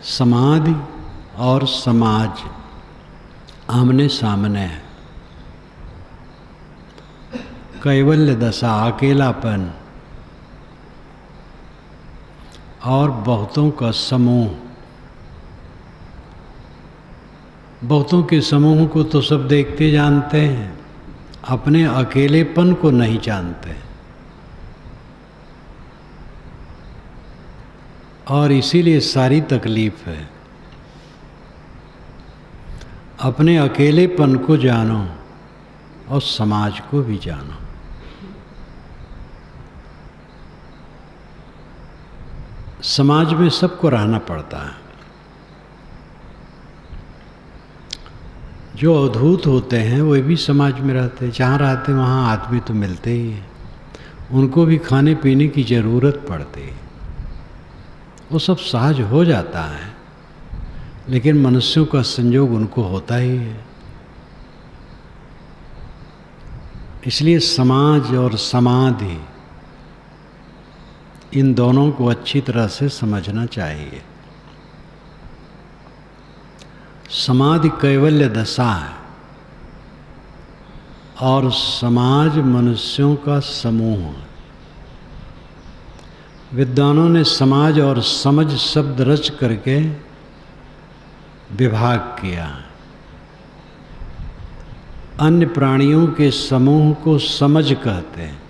समाधि और समाज आमने सामने है। कैवल्य दशा अकेलापन और बहुतों का समूह। बहुतों के समूह को तो सब देखते जानते हैं, अपने अकेलेपन को नहीं जानते। और इसीलिए सारी तकलीफ है। अपने अकेलेपन को जानो और समाज को भी जानो। समाज में सबको रहना पड़ता है। जो अद्भुत होते हैं वे भी समाज में रहते हैं। जहाँ रहते वहाँ आदमी तो मिलते ही हैं। उनको भी खाने पीने की ज़रूरत पड़ती है। वो सब सहज हो जाता है, लेकिन मनुष्यों का संयोग उनको होता ही है। इसलिए समाज और समाधि इन दोनों को अच्छी तरह से समझना चाहिए। समाधि कैवल्य दशा है और समाज मनुष्यों का समूह है। विद्वानों ने समाज और समझ शब्द रच करके विभाग किया। अन्य प्राणियों के समूह को समझ कहते हैं।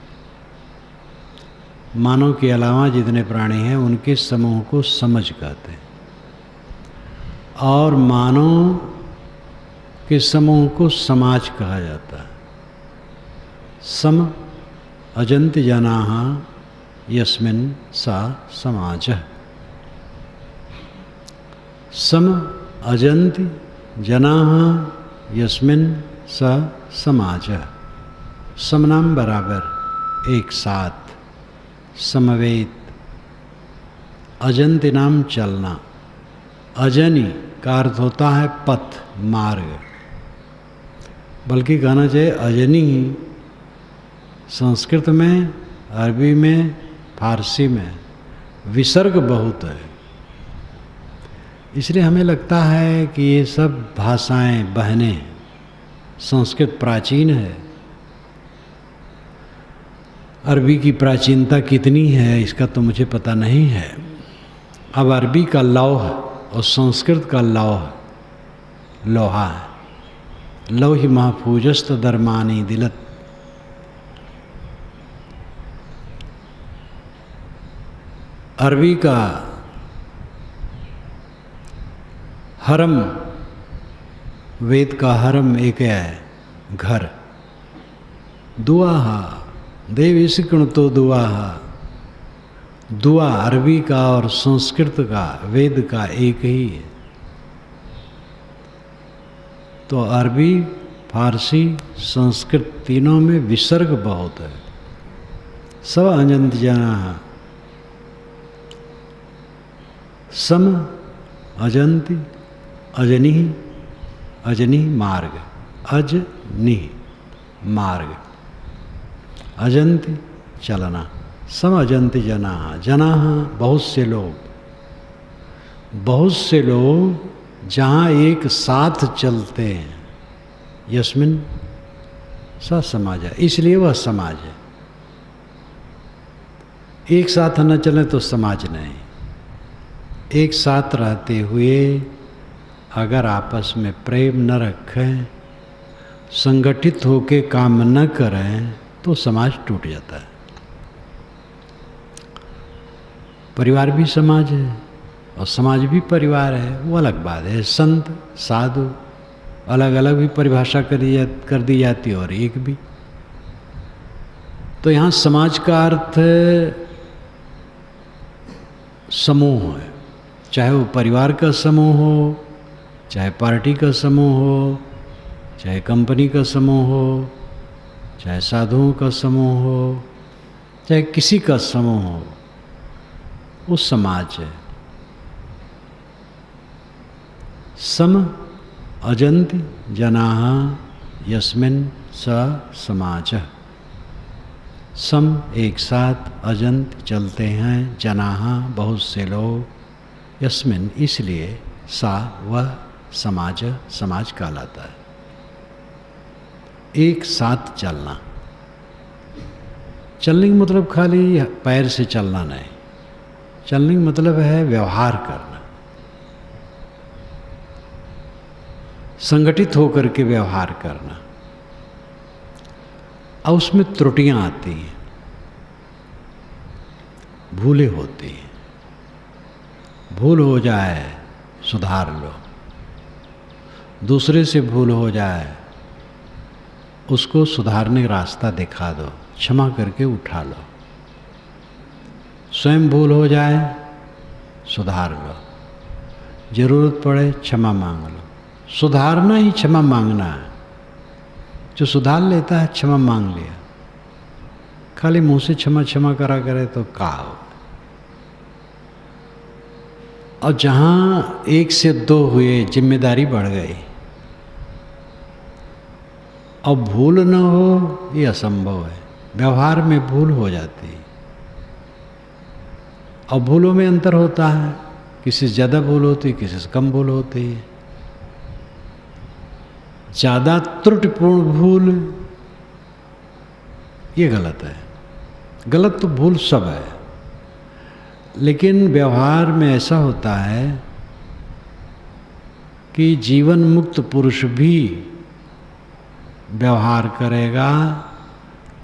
मानव के अलावा जितने प्राणी हैं उनके समूह को समझ कहते हैं। और मानव के समूह को समाज कहा जाता है। सम अजन्ति जनाः यस्मिन् सा समाजः। सम अजन्ति जनाः यस्मिन् सा समाजः। समनाम बराबर, एक साथ, समवेत। अजन्ति नाम चलना। अजनी का अर्थ होता है पथ, मार्ग। बल्कि कहना चाहिए अजनी। संस्कृत में, अरबी में, फारसी में विसर्ग बहुत है। इसलिए हमें लगता है कि ये सब भाषाएं बहने हैं। संस्कृत प्राचीन है। अरबी की प्राचीनता कितनी है इसका तो मुझे पता नहीं है। अब अरबी का लौह और संस्कृत का लौह, लोहा है। लौहि महफूजस्त दरमानी दिलत। अरबी का हरम, वेद का हरम एक है, घर। दुआहा देवी सिकण तो दुआहा। दुआ अरबी का और संस्कृत का, वेद का एक ही है। तो अरबी, फारसी, संस्कृत तीनों में विसर्ग बहुत है। सब अजन्ति जनाः। सम अजन्ति, अजनि, अजनि मार्ग, अजनि मार्ग, अजन्ति चलना। सम अजन्ति जनाः। जनाः बहुत से लोग। बहुत से लोग जहाँ एक साथ चलते हैं, यस्मिन् सा समाज है, इसलिए वह समाज है। एक साथ न चले तो समाज नहीं। एक साथ रहते हुए अगर आपस में प्रेम न रखें, संगठित होकर काम न करें तो समाज टूट जाता है। परिवार भी समाज है और समाज भी परिवार है, वो अलग बात है। संत साधु अलग अलग भी परिभाषा कर दी जाती है और एक भी। तो यहाँ समाज का अर्थ समूह है। चाहे वो परिवार का समूह हो, चाहे पार्टी का समूह हो, चाहे कंपनी का समूह हो, चाहे साधुओं का समूह हो, चाहे किसी का समूह हो, वो समाज है। सम अजन्ति जनाः यस्मिन् सा समाजः। सम एक साथ, अजंत चलते हैं, जनाः बहुत से लोग, यस्मिन, इसलिए सा वह समाज, समाज कहलाता है। एक साथ चलना, चलने का मतलब खाली पैर से चलना नहीं, चलने का मतलब है व्यवहार करना, संगठित होकर के व्यवहार करना। और उसमें त्रुटियां आती हैं, भूलें होती हैं। भूल हो जाए सुधार लो, दूसरे से भूल हो जाए उसको सुधारने का रास्ता दिखा दो, क्षमा करके उठा लो। स्वयं भूल हो जाए सुधार लो, जरूरत पड़े क्षमा मांग लो। सुधारना ही क्षमा मांगना है। जो सुधार लेता है क्षमा मांग लिया, खाली मुंह से क्षमा क्षमा करा करे तो का हो। और जहां एक से दो हुए, जिम्मेदारी बढ़ गई, और भूल न हो ये असंभव है। व्यवहार में भूल हो जाती है, और भूलों में अंतर होता है, किसी से ज़्यादा भूल होती है, किसी से कम भूल होती है। ज़्यादा त्रुटिपूर्ण भूल ये गलत है। गलत तो भूल सब है, लेकिन व्यवहार में ऐसा होता है कि जीवन मुक्त पुरुष भी व्यवहार करेगा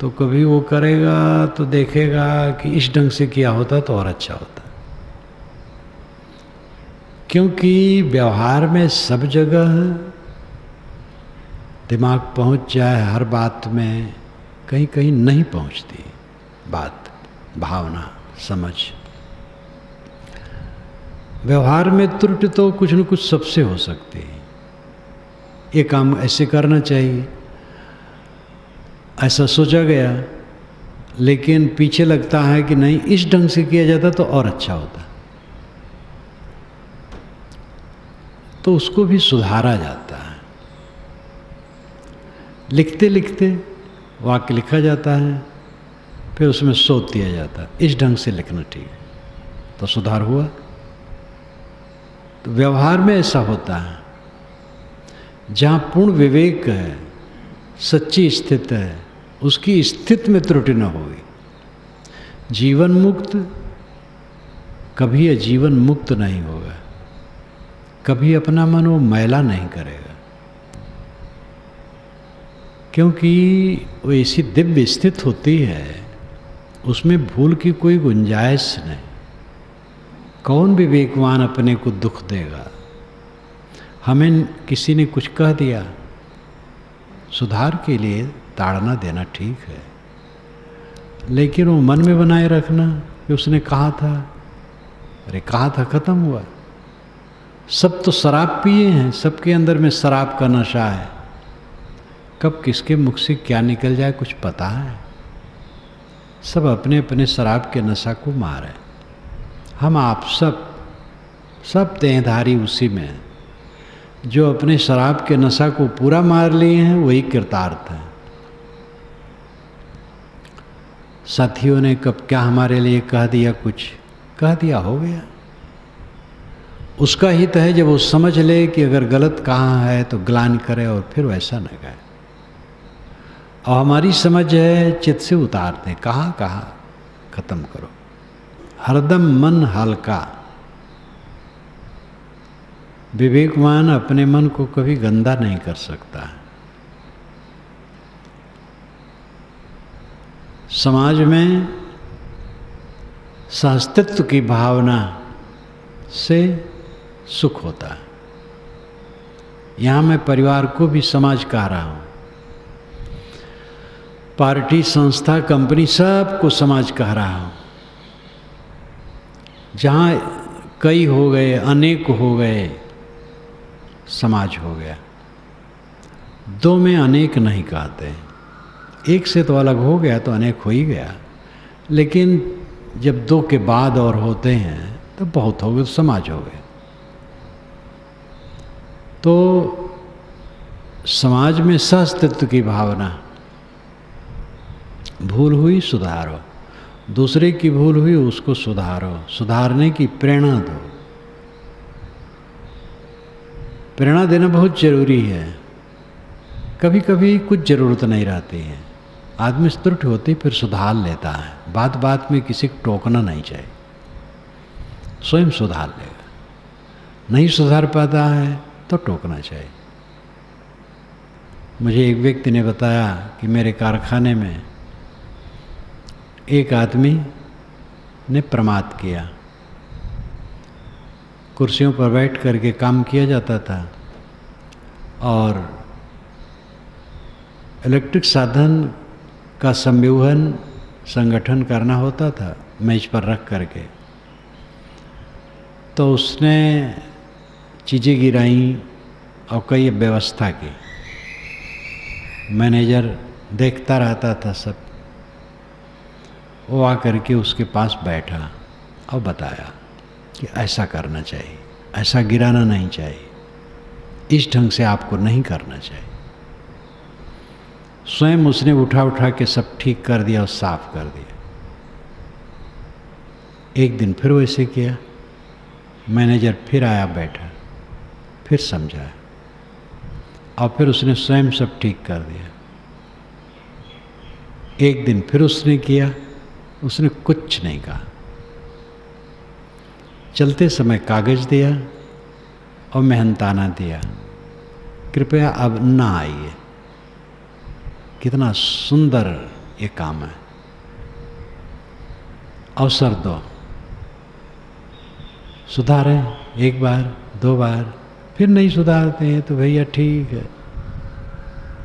तो कभी वो करेगा तो देखेगा कि इस ढंग से किया होता तो और अच्छा होता। क्योंकि व्यवहार में सब जगह दिमाग पहुंच जाए हर बात में, कहीं कहीं नहीं पहुंचती बात, भावना, समझ। व्यवहार में त्रुटि तो कुछ न कुछ सबसे हो सकती है। ये काम ऐसे करना चाहिए, ऐसा सोचा गया, लेकिन पीछे लगता है कि नहीं इस ढंग से किया जाता तो और अच्छा होता, तो उसको भी सुधारा जाता है। लिखते लिखते वाक्य लिखा जाता है, फिर उसमें सोच दिया जाता है इस ढंग से लिखना ठीक है, तो सुधार हुआ। तो व्यवहार में ऐसा होता है, जहाँ पूर्ण विवेक है, सच्ची स्थिति है, उसकी स्थिति में त्रुटि न होगी। जीवन मुक्त कभी जीवन मुक्त नहीं होगा, कभी अपना मन वो मैला नहीं करेगा, क्योंकि वो ऐसी दिव्य स्थिति होती है, उसमें भूल की कोई गुंजाइश नहीं। कौन विवेकवान अपने को दुख देगा? हमें किसी ने कुछ कह दिया, सुधार के लिए ताड़ना देना ठीक है, लेकिन वो मन में बनाए रखना कि उसने कहा था, अरे कहा था खत्म हुआ। सब तो शराब पिए हैं, सबके अंदर में शराब का नशा है, कब किसके मुख से क्या निकल जाए कुछ पता है? सब अपने अपने शराब के नशा को मारे। हम आप सब देहधारी उसी में हैं। जो अपने शराब के नशा को पूरा मार लिए हैं वही कृतार्थ है। साथियों ने कब क्या हमारे लिए कह दिया, कुछ कह दिया, हो गया। उसका हित है जब वो समझ ले कि अगर गलत कहाँ है तो ग्लानि करे और फिर वैसा न कहे। और हमारी समझ है चित्त से उतार दें, कहा खत्म करो। हरदम मन हल्का। विवेकवान अपने मन को कभी गंदा नहीं कर सकता। समाज में सहअस्तित्व की भावना से सुख होता है। यहाँ मैं परिवार को भी समाज कह रहा हूँ, पार्टी, संस्था, कंपनी, सबको समाज कह रहा हूँ। जहाँ कई हो गए, अनेक हो गए, समाज हो गया। दो में अनेक नहीं कहते, एक से तो अलग हो गया तो अनेक हो ही गया, लेकिन जब दो के बाद और होते हैं तो बहुत हो गए, तो समाज हो गए। तो समाज में सहअस्तित्व की भावना, भूल हुई सुधारो, दूसरे की भूल हुई उसको सुधारो, सुधारने की प्रेरणा दो, प्रेरणा देना बहुत जरूरी है। कभी कभी कुछ ज़रूरत नहीं रहती है, आदमी त्रुटि होती फिर सुधार लेता है। बात बात में किसी को टोकना नहीं चाहिए, स्वयं सुधार लेगा। नहीं सुधार पाता है तो टोकना चाहिए। मुझे एक व्यक्ति ने बताया कि मेरे कारखाने में एक आदमी ने प्रमाद किया। कुर्सियों पर बैठ करके काम किया जाता था और इलेक्ट्रिक साधन का संव्यूहन संगठन करना होता था मेज पर रख करके। तो उसने चीज़ें गिराई और कई व्यवस्था की। मैनेजर देखता रहता था सब। वो आकर के उसके पास बैठा और बताया कि ऐसा करना चाहिए, ऐसा गिराना नहीं चाहिए, इस ढंग से आपको नहीं करना चाहिए। स्वयं उसने उठा उठा के सब ठीक कर दिया और साफ कर दिया। एक दिन फिर वैसे किया। मैनेजर फिर आया, बैठा, फिर समझाया और फिर उसने स्वयं सब ठीक कर दिया। एक दिन फिर उसने किया, उसने कुछ नहीं कहा। चलते समय कागज दिया और मेहनताना दिया, कृपया अब ना आइए। कितना सुंदर ये काम है। अवसर दो, सुधारें, एक बार दो बार, फिर नहीं सुधारते हैं तो भैया ठीक है,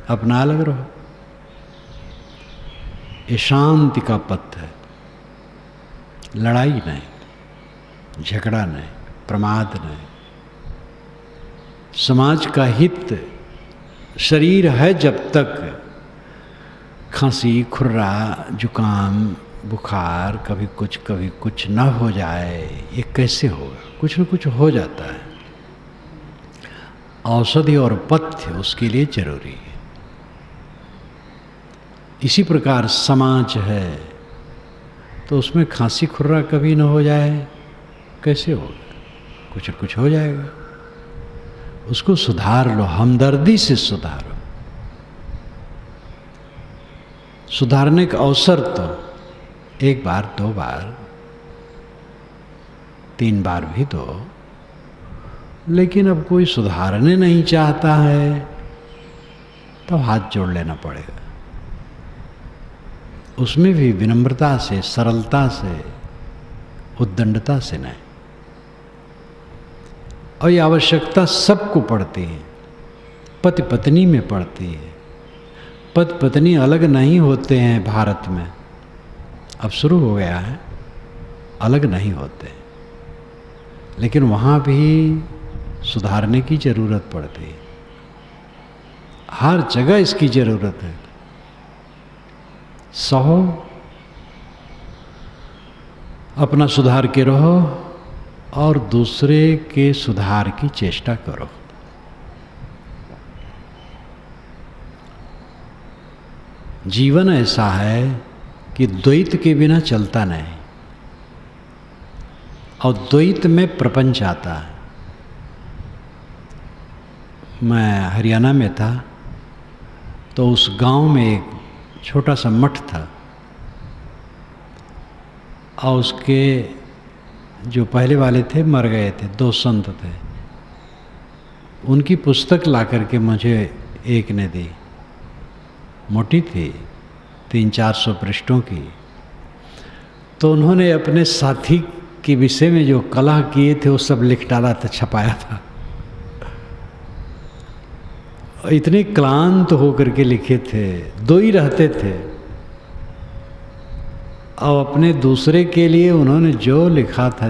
अपना अलग रहो। ये शांति का पथ है, लड़ाई नहीं, झगड़ा नहीं, प्रमाद नहीं। समाज का हित, शरीर है जब तक खांसी, खुर्रा, जुकाम, बुखार, कभी कुछ न हो जाए, ये कैसे होगा? कुछ न कुछ हो जाता है। औषधि और पथ्य उसके लिए जरूरी है। इसी प्रकार समाज है तो उसमें खांसी खुर्रा कभी न हो जाए, कैसे होगा? कुछ न कुछ हो जाएगा। उसको सुधार लो, हमदर्दी से सुधारो। सुधारने का अवसर तो एक बार, दो बार, तीन बार भी दो, लेकिन अब कोई सुधारने नहीं चाहता है तो हाथ जोड़ लेना पड़ेगा। उसमें भी विनम्रता से, सरलता से, उद्दंडता से नहीं। और ये आवश्यकता सबको पड़ती है, पति पत्नी में पड़ती है। पति पत्नी अलग नहीं होते हैं भारत में, अब शुरू हो गया है, अलग नहीं होते, लेकिन वहाँ भी सुधारने की जरूरत पड़ती है। हर जगह इसकी जरूरत है। सहो, अपना सुधार के रहो और दूसरे के सुधार की चेष्टा करो। जीवन ऐसा है कि द्वैत के बिना चलता नहीं, और द्वैत में प्रपंच आता है। मैं हरियाणा में था तो उस गांव में एक छोटा सा मठ था और उसके जो पहले वाले थे मर गए थे, दो संत थे। उनकी पुस्तक ला करके मुझे एक ने दी, मोटी थी, 300-400 पृष्ठों की। तो उन्होंने अपने साथी के विषय में जो कलह किए थे वो सब लिख डाला था, छपाया था। इतने क्लांत होकर के लिखे थे, दो ही रहते थे, और अपने दूसरे के लिए उन्होंने जो लिखा था,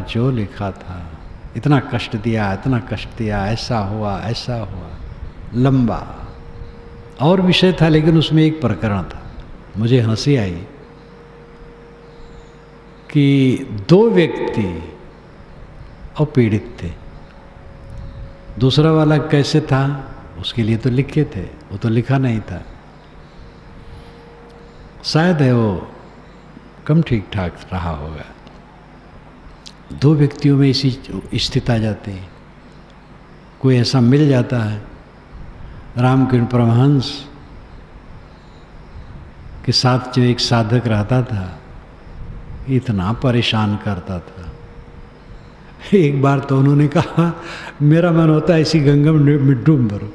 इतना कष्ट दिया, इतना कष्ट दिया, ऐसा हुआ, ऐसा हुआ, लंबा और विषय था। लेकिन उसमें एक प्रकरण था, मुझे हंसी आई कि दो व्यक्ति और पीड़ित थे। दूसरा वाला कैसे था उसके लिए तो लिखे थे, वो तो लिखा नहीं था। शायद है वो कम ठीक ठाक रहा होगा। दो व्यक्तियों में इसी स्थिति आ जाती है। कोई ऐसा मिल जाता है। रामकृष्ण परमहंस के साथ जो एक साधक रहता था, इतना परेशान करता था। एक बार तो उन्होंने कहा, मेरा मन होता है इसी गंगा में डूब मरूं,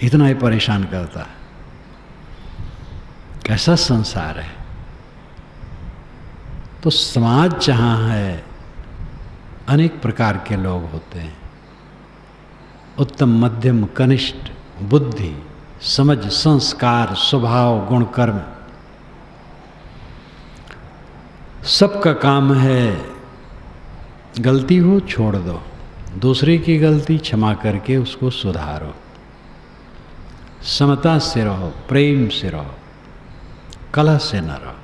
इतना ही परेशान करता है। कैसा संसार है। तो समाज जहाँ है, अनेक प्रकार के लोग होते हैं। उत्तम, मध्यम, कनिष्ठ, बुद्धि, समझ, संस्कार, स्वभाव, गुण, कर्म, सबका काम है गलती हो छोड़ दो, दूसरे की गलती क्षमा करके उसको सुधारो, समता से रहो, प्रेम से रहो, कलह से न रहो,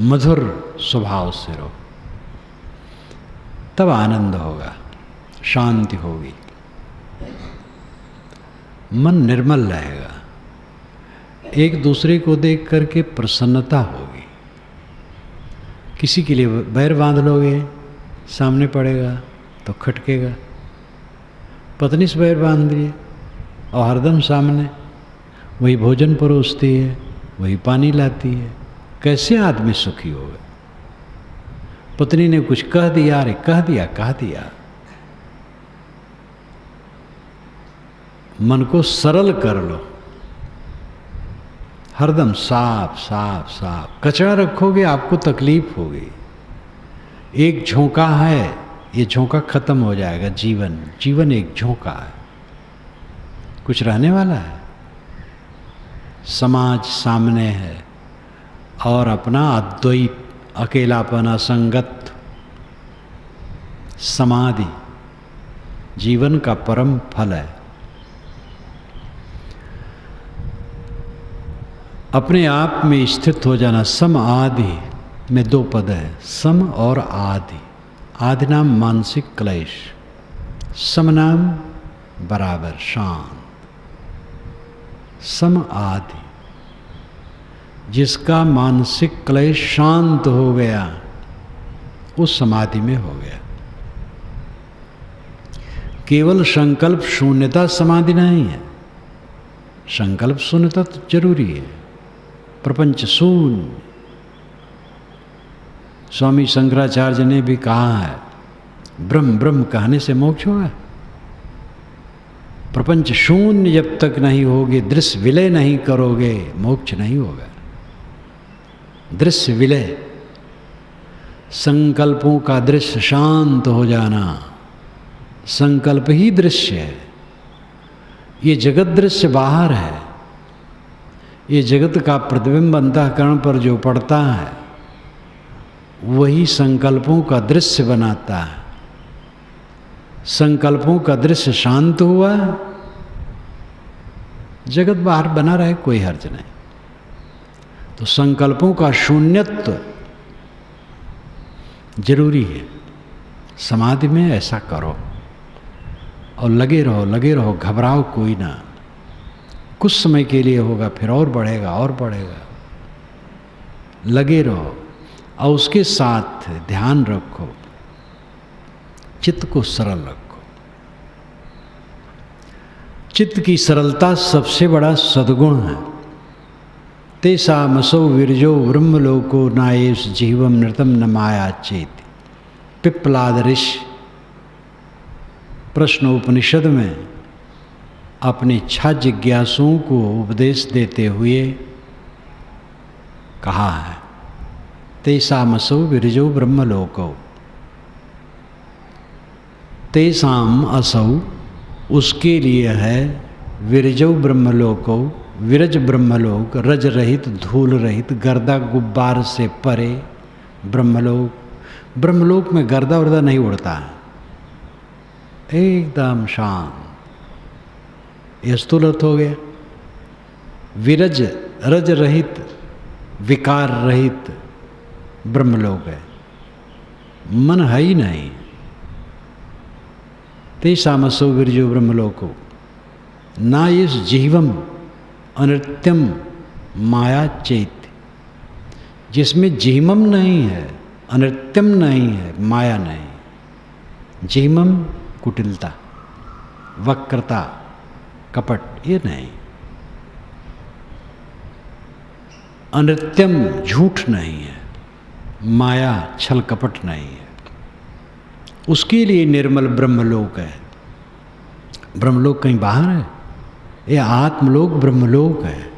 मधुर स्वभाव से रहो, तब आनंद होगा, शांति होगी, मन निर्मल रहेगा, एक दूसरे को देख करके प्रसन्नता होगी। किसी के लिए बैर बांध लोगे, सामने पड़ेगा तो खटकेगा। पत्नी से बैर बांध दिए और हरदम सामने, वही भोजन परोसती है, वही पानी लाती है, कैसे आदमी सुखी होगा। पत्नी ने कुछ कह दिया, अरे कह दिया। मन को सरल कर लो, हरदम साफ साफ साफ। कचरा रखोगे आपको तकलीफ होगी। एक झोंका है, ये झोंका खत्म हो जाएगा। जीवन एक झोंका है, कुछ रहने वाला है। समाज सामने है और अपना अद्वैत, अकेलापन, असंगत, समाधि जीवन का परम फल है। अपने आप में स्थित हो जाना। सम आदि में दो पद है, सम और आदि। आदि नाम मानसिक क्लेश, सम नाम बराबर शांत। सम आदि, जिसका मानसिक क्लेश शांत हो गया, उस समाधि में हो गया। केवल संकल्प शून्यता समाधि नहीं है। संकल्प शून्यता तो जरूरी है, प्रपंच शून्य। स्वामी शंकराचार्य ने भी कहा है, ब्रह्म ब्रह्म कहने से मोक्ष होगा। प्रपंच शून्य जब तक नहीं होगे, दृश्य विलय नहीं करोगे, मोक्ष नहीं होगा। दृश्य विलय, संकल्पों का दृश्य शांत हो जाना। संकल्प ही दृश्य है। ये जगत दृश्य बाहर है। ये जगत का प्रतिबिंब अंतःकरण पर जो पड़ता है, वही संकल्पों का दृश्य बनाता है। संकल्पों का दृश्य शांत हुआ, जगत बाहर बना रहे, कोई हर्ज नहीं। तो संकल्पों का शून्यत्व जरूरी है। समाधि में ऐसा करो और लगे रहो, घबराओ कोई ना। कुछ समय के लिए होगा, फिर और बढ़ेगा और बढ़ेगा। लगे रहो और उसके साथ ध्यान रखो, चित्त को सरल रखो। चित्त की सरलता सबसे बड़ा सद्गुण है। तेषामसौ विरजो ब्रह्मलोको नायेष जीवम नृतम न माया चेति। पिप्पलाद ऋषि प्रश्नोपनिषद में अपने इच्छा जिज्ञासुओं को उपदेश देते हुए कहा है, तेषामसौ विरजो ब्रह्मलोको। तेषाम असौ, उसके लिए है, विरजो ब्रह्मलोको, विरज ब्रह्मलोक, रज रहित, धूल रहित, गर्दा गुब्बार से परे ब्रह्मलोक। ब्रह्मलोक में गर्दा वर्दा नहीं उड़ता है, एकदम शांत। यह स्थूल अर्थ हो गया। विरज, रज रहित, विकार रहित ब्रह्मलोक है, मन है ही नहीं। तेषामसौ विरजो ब्रह्मलोको ना इस जीवम अनृत्यम माया चैत, जिसमें जीवम नहीं है, अनृत्यम नहीं है, माया नहीं। जीमम कुटिलता, वक्रता, कपट, ये नहीं। अनृत्यम झूठ नहीं है, माया छल कपट नहीं है। उसके लिए निर्मल ब्रह्मलोक है। ब्रह्मलोक कहीं बाहर है, ये आत्मलोक ब्रह्मलोक है।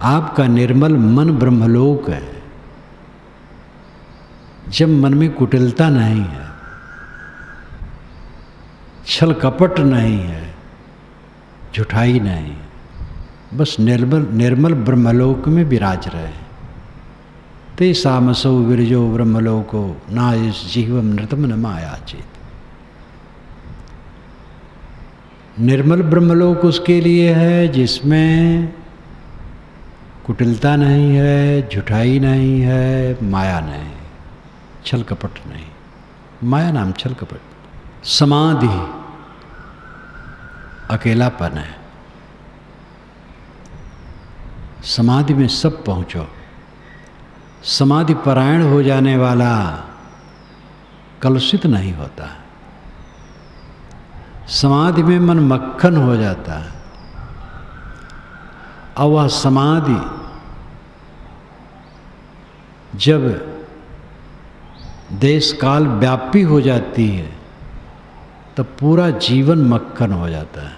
आपका निर्मल मन ब्रह्मलोक है। जब मन में कुटिलता नहीं है, छल कपट नहीं है, झुठाई नहीं, बस निर्मल ब्रह्मलोक में विराज रहे। ते सामसो विरजो ब्रह्मलोको ना इस जीवम नृतम न माया चेत। निर्मल ब्रह्मलोक उसके लिए है जिसमें कुटिलता नहीं है, झुठाई नहीं है, माया नहीं, छल कपट नहीं। माया नाम छल कपट। समाधि अकेलापन है। समाधि में सब पहुंचो। समाधि परायण हो जाने वाला कलुषित नहीं होता। समाधि में मन मक्खन हो जाता है। और वह समाधि जब देश काल व्यापी हो जाती है तब पूरा जीवन मक्खन हो जाता है।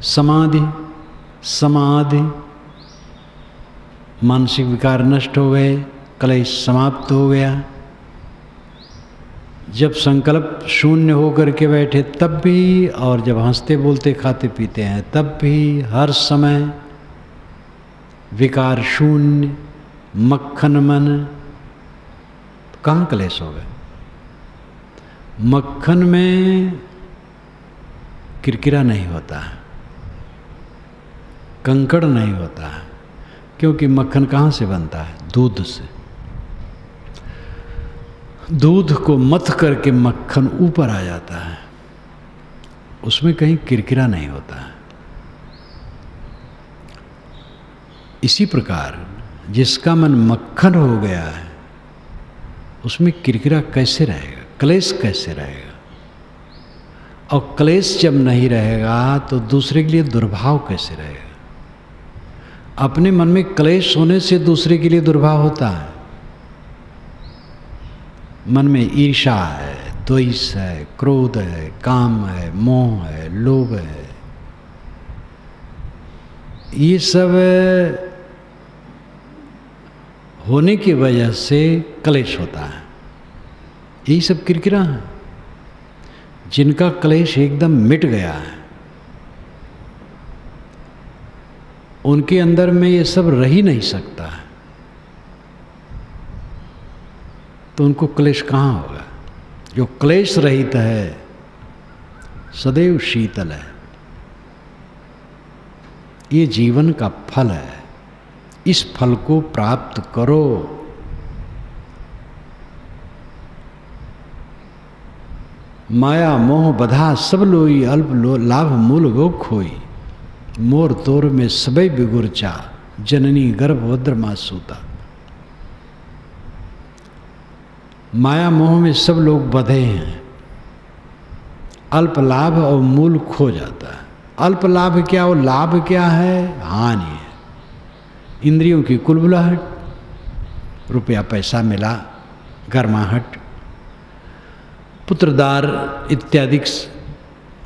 समाधि समाधि, मानसिक विकार नष्ट हो गए, क्लेश समाप्त हो गया। जब संकल्प शून्य होकर के बैठे तब भी, और जब हंसते बोलते खाते पीते हैं तब भी, हर समय विकार शून्य, मक्खन मन, कहाँ क्लेश हो गए? मक्खन में किरकिरा नहीं होता है, कंकड़ नहीं होता है, क्योंकि मक्खन कहाँ से बनता है? दूध से। दूध को मथ करके मक्खन ऊपर आ जाता है, उसमें कहीं किरकिरा नहीं होता है। इसी प्रकार जिसका मन मक्खन हो गया है उसमें किरकिरा कैसे रहेगा, क्लेश कैसे रहेगा? और क्लेश जब नहीं रहेगा तो दूसरे के लिए दुर्भाव कैसे रहेगा? अपने मन में क्लेश होने से दूसरे के लिए दुर्भाव होता है। मन में ईर्ष्या है, द्वेष है, क्रोध है, काम है, मोह है, लोभ है, ये सब होने की वजह से क्लेश होता है। यही सब किरकिरा है। जिनका क्लेश एकदम मिट गया है उनके अंदर में ये सब रह ही नहीं सकता है, तो उनको क्लेश कहाँ होगा? जो क्लेश रहित है सदैव शीतल है। ये जीवन का फल है, इस फल को प्राप्त करो। माया मोह बधा सब लोई, अल्प लाभ मूल गो खोई। मोर तोर में सबे बिगुरचा, जननी गर्भभद्र मासूता। माया मोह में सब लोग बधे हैं, अल्प लाभ और मूल खो जाता है। अल्प लाभ क्या और लाभ क्या है? हानि है। इंद्रियों की कुलबुलाहट, रुपया पैसा मिला, गर्माहट, पुत्रदार इत्यादि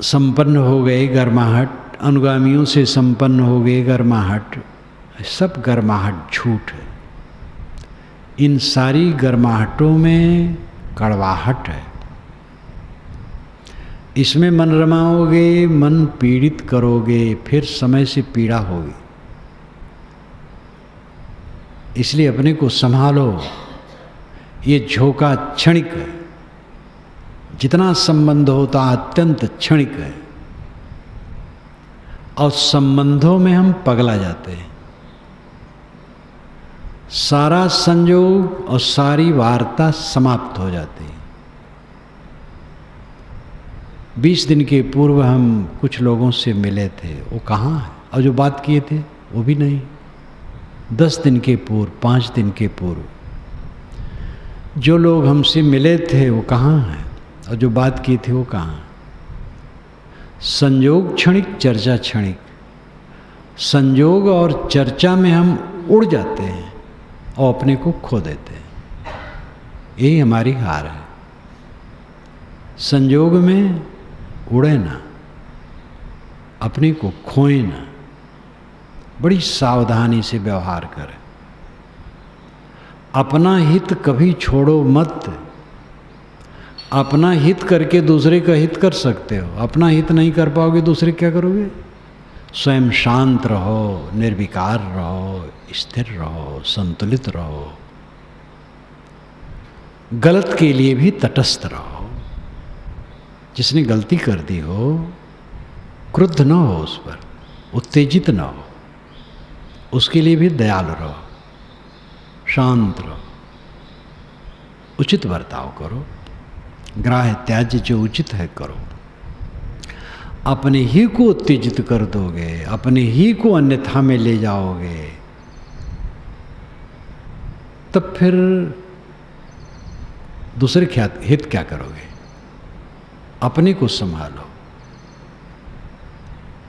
संपन्न हो गए, गर्माहट, अनुगामियों से संपन्न हो गए, गर्माहट। सब गर्माहट झूठ है। इन सारी गर्माहटों में कड़वाहट है। इसमें मन रमाओगे, मन पीड़ित करोगे, फिर समय से पीड़ा होगी। इसलिए अपने को संभालो। ये झोंका क्षणिक है, जितना संबंध होता अत्यंत क्षणिक है, और संबंधों में हम पगला जाते हैं। सारा संयोग और सारी वार्ता समाप्त हो जाती है। 20 दिन के पूर्व हम कुछ लोगों से मिले थे, वो कहाँ है? और जो बात किए थे वो भी नहीं। 10 दिन के पूर्व, 5 दिन के पूर्व जो लोग हमसे मिले थे वो कहाँ हैं, और जो बात की थी वो कहाँ। संयोग क्षणिक, चर्चा क्षणिक। संयोग और चर्चा में हम उड़ जाते हैं और अपने को खो देते हैं, यही हमारी हार है। संयोग में उड़े ना, अपने को खोए ना, बड़ी सावधानी से व्यवहार करें। अपना हित कभी छोड़ो मत। अपना हित करके दूसरे का हित कर सकते हो, अपना हित नहीं कर पाओगे दूसरे क्या करोगे। स्वयं शांत रहो, निर्विकार रहो, स्थिर रहो, संतुलित रहो, गलत के लिए भी तटस्थ रहो। जिसने गलती कर दी हो क्रुद्ध न हो, उस पर उत्तेजित न हो, उसके लिए भी दयालु रहो, शांत रहो, उचित बर्ताव करो, ग्राह्य त्याज्य जो उचित है करो। अपने ही को उत्तेजित कर दोगे, अपने ही को अन्यथा में ले जाओगे, तब फिर दूसरे हित क्या करोगे। अपने को संभालो,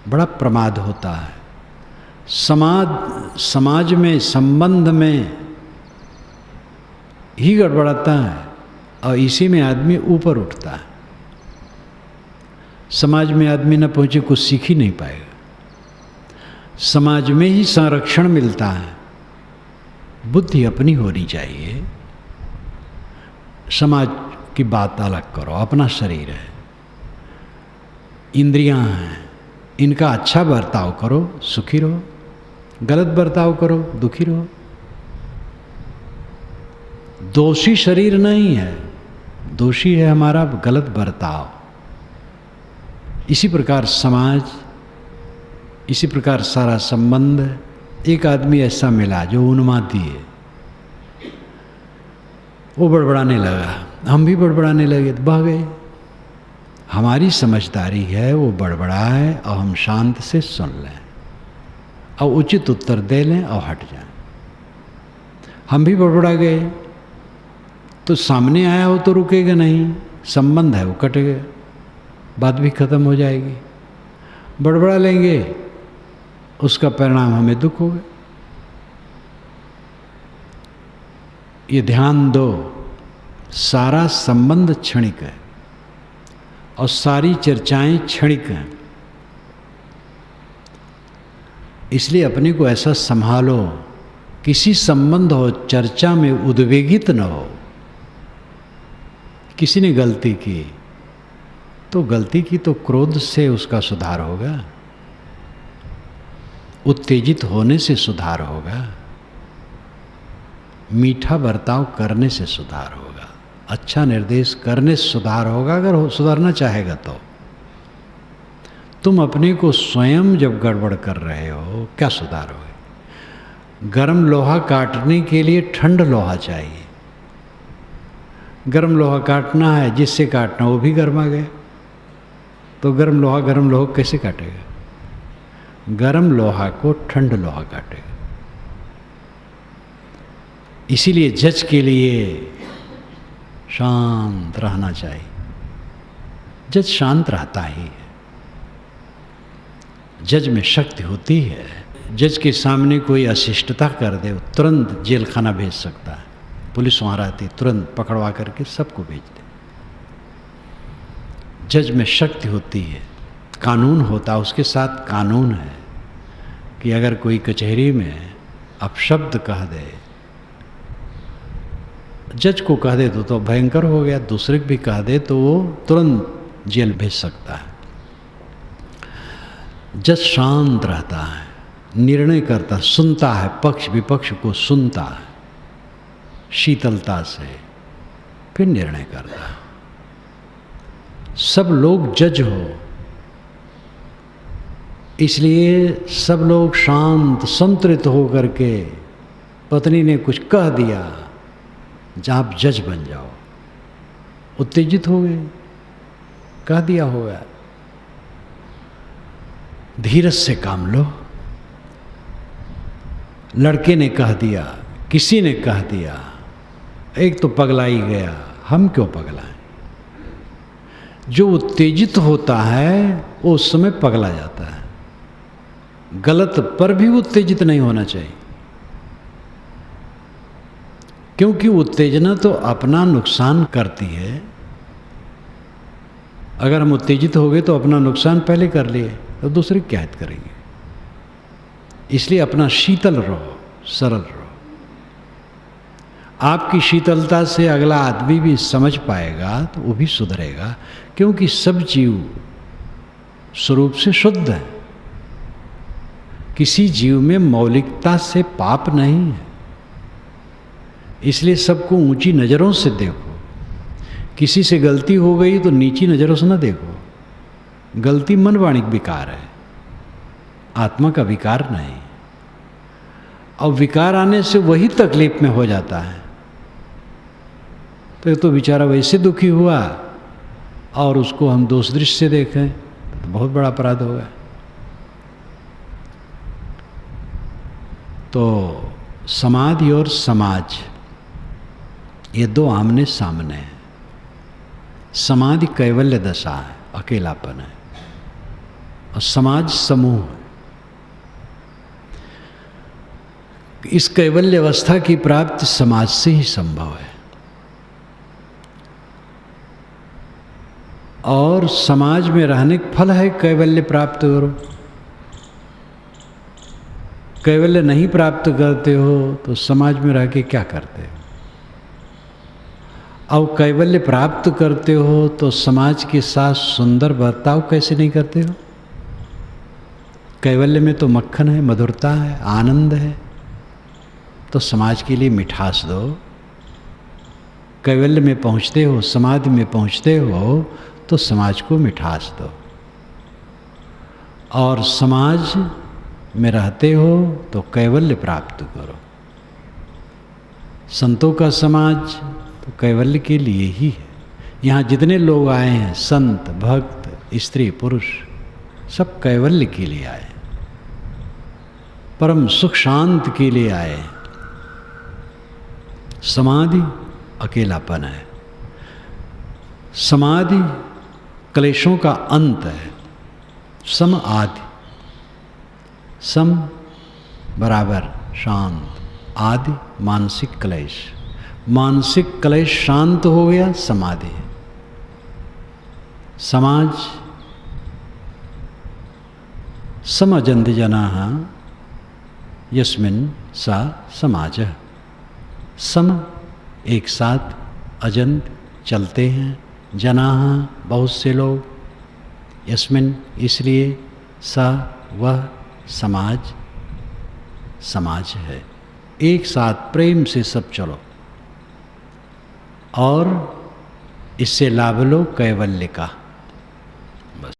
बड़ा प्रमाद होता है। समाज में, संबंध में ही गड़बड़ाता है और इसी में आदमी ऊपर उठता है। समाज में आदमी न पहुंचे कुछ सीख ही नहीं पाएगा। समाज में ही संरक्षण मिलता है। बुद्धि अपनी होनी चाहिए। समाज की बात अलग करो, अपना शरीर है, इंद्रियां हैं, इनका अच्छा बर्ताव करो, सुखी रहो, गलत बर्ताव करो, दुखी रहो। दोषी शरीर नहीं है, दोषी है हमारा गलत बर्ताव। इसी प्रकार समाज, इसी प्रकार सारा संबंध। एक आदमी ऐसा मिला जो उन्मादी है, वो बड़बड़ाने लगा, हम भी बड़बड़ाने लगे तो भाग गए। हमारी समझदारी है वो बड़बड़ाए और हम शांत से सुन लें और उचित उत्तर दे लें और हट जाएं। हम भी बड़बड़ा गए तो सामने आया हो तो रुकेगा नहीं, संबंध है वो कटेगा, बात भी खत्म हो जाएगी। बड़बड़ा लेंगे, उसका परिणाम हमें दुख होगा। ये ध्यान दो, सारा संबंध क्षणिक है और सारी चर्चाएं क्षणिक हैं। इसलिए अपने को ऐसा संभालो, किसी संबंध हो, चर्चा में उद्वेगित न हो। किसी ने गलती की तो गलती की तो क्रोध से उसका सुधार होगा, उत्तेजित होने से सुधार होगा, मीठा बर्ताव करने से सुधार होगा, अच्छा निर्देश करने से सुधार होगा। अगर सुधारना चाहेगा तो तुम अपने को स्वयं जब गड़बड़ कर रहे हो क्या सुधारोगे। गर्म लोहा काटने के लिए ठंड लोहा चाहिए। गर्म लोहा काटना है, जिससे काटना वो भी गर्मा गया, तो गर्म लोहा कैसे काटेगा। गर्म लोहा को ठंड लोहा काटेगा। इसीलिए जज के लिए शांत रहना चाहिए। जज शांत रहता ही है, जज में शक्ति होती है। जज के सामने कोई अशिष्टता कर दे, तुरंत जेल खाना भेज सकता है। पुलिस वहाँ रहती, तुरंत पकड़वा करके सबको भेज दे। जज में शक्ति होती है, कानून होता, उसके साथ कानून है कि अगर कोई कचहरी में अपशब्द कह दे, जज को कह दे तो भयंकर हो गया, दूसरे को भी कह दे तो वो तुरंत जेल भेज सकता है। जज शांत रहता है, निर्णय करता, सुनता है, पक्ष विपक्ष को सुनता है शीतलता से, फिर निर्णय करता है। सब लोग जज हो, इसलिए सब लोग शांत संतुलित हो करके, पत्नी ने कुछ कह दिया, जब आप जज बन जाओ, उत्तेजित हो गए, कह दिया होगा, धीरज से काम लो। लड़के ने कह दिया, किसी ने कह दिया, एक तो पगला ही गया, हम क्यों पगलाएं? जो उत्तेजित होता है वो उस समय पगला जाता है। गलत पर भी उत्तेजित नहीं होना चाहिए, क्योंकि उत्तेजना तो अपना नुकसान करती है। अगर हम उत्तेजित हो गए तो अपना नुकसान पहले कर लिए तो दूसरे क्या हित करेंगे। इसलिए अपना शीतल रहो, सरल रहो। आपकी शीतलता से अगला आदमी भी समझ पाएगा तो वो भी सुधरेगा, क्योंकि सब जीव स्वरूप से शुद्ध है। किसी जीव में मौलिकता से पाप नहीं है, इसलिए सबको ऊंची नज़रों से देखो। किसी से गलती हो गई तो नीची नज़रों से न देखो। गलती मन वाणिक विकार है, आत्मा का विकार नहीं। और विकार आने से वही तकलीफ में हो जाता है। तो बेचारा वैसे दुखी हुआ और उसको हम दोष दृष्टि से देखें तो बहुत बड़ा अपराध होगा। तो समाधि और समाज ये दो आमने सामने हैं। समाधि कैवल्य दशा है, अकेलापन है, और समाज समूह है। इस कैवल्य अवस्था की प्राप्ति समाज से ही संभव है। और समाज में रहने का फल है कैवल्य प्राप्त करो। कैवल्य नहीं प्राप्त करते हो तो समाज में रह के क्या करते हो? और कैवल्य प्राप्त करते हो तो समाज के साथ सुंदर बर्ताव कैसे नहीं करते हो? कैवल्य में तो मक्खन है, मधुरता है, आनंद है, तो समाज के लिए मिठास दो। कैवल्य में पहुँचते हो, समाधि में पहुँचते हो तो समाज को मिठास दो। और समाज में रहते हो तो कैवल्य प्राप्त करो। संतों का समाज तो कैवल्य के लिए ही है। यहाँ जितने लोग आए हैं, संत, भक्त, स्त्री, पुरुष, सब कैवल्य के लिए आए, परम सुख शांत के लिए आए। समाधि अकेलापन है। समाधि क्लेशों का अंत है। सम आदि, सम बराबर शांत, आदि मानसिक क्लेश। मानसिक क्लेश शांत हो गया, समाधि। समाज समजन्ति जनाः यस्मिन् सा समाजः। सम एक साथ, अजंत चलते हैं, जनाः बहुत से लोग, यस्मिन् इसलिए, सा वह समाज, समाज है। एक साथ प्रेम से सब चलो और इससे लाभ लो कैवल्य का।